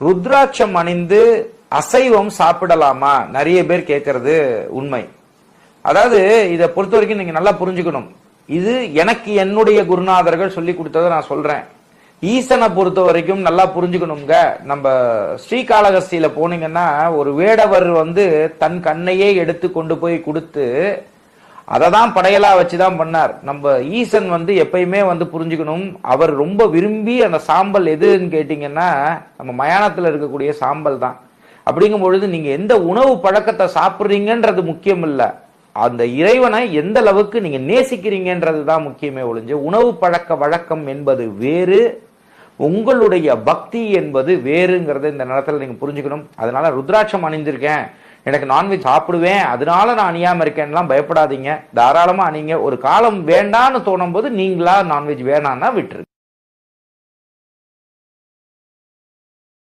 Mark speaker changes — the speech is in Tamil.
Speaker 1: ருத்ராட்சம் அணிந்து அசைவம் சாப்பிடலாமா? நிறைய பேர் கேட்கறது உண்மை. அதாவது இதை பொறுத்த வரைக்கும் நீங்க நல்லா புரிஞ்சுக்கணும். இது எனக்கு என்னுடைய குருநாதர்கள் சொல்லி கொடுத்ததை நான் சொல்றேன். ஈசனை பொறுத்த வரைக்கும் நல்லா புரிஞ்சுக்கணுங்க. நம்ம ஸ்ரீகாளஹஸ்தியில போனீங்கன்னா ஒரு வேடவர் தன் கண்ணையே எடுத்து கொண்டு போய் கொடுத்து அதை தான் படையலா வச்சுதான் பண்ணார். நம்ம ஈசன் எப்பயுமே புரிஞ்சுக்கணும். அவர் ரொம்ப விரும்பி அந்த சாம்பல் எதுன்னு கேட்டீங்கன்னா நம்ம மயானத்துல இருக்கக்கூடிய சாம்பல் தான். அப்படிங்கும் பொழுது நீங்க எந்த உணவு பழக்கத்தை சாப்பிடுறீங்கன்றது முக்கியம் இல்ல, அந்த இறைவனை எந்த அளவுக்கு நீங்க நேசிக்கிறீங்கன்றது தான் முக்கியமே ஒழிஞ்சு உணவு பழக்க வழக்கம் என்பது வேறு, உங்களுடைய பக்தி என்பது வேறுங்கிறத இந்த நேரத்தில் நீங்க புரிஞ்சுக்கணும். அதனால ருத்ராட்சம் அணிந்திருக்கேன், எனக்கு நான்வெஜ் சாப்பிடுவேன், அதனால நான் அணியாம இருக்கேன்லாம் பயப்படாதீங்க. தாராளமா அணிங்க. ஒரு காலம் வேண்டான்னு தோணும் போது நீங்களா நான்வெஜ் வேணான்னா விட்டுரு.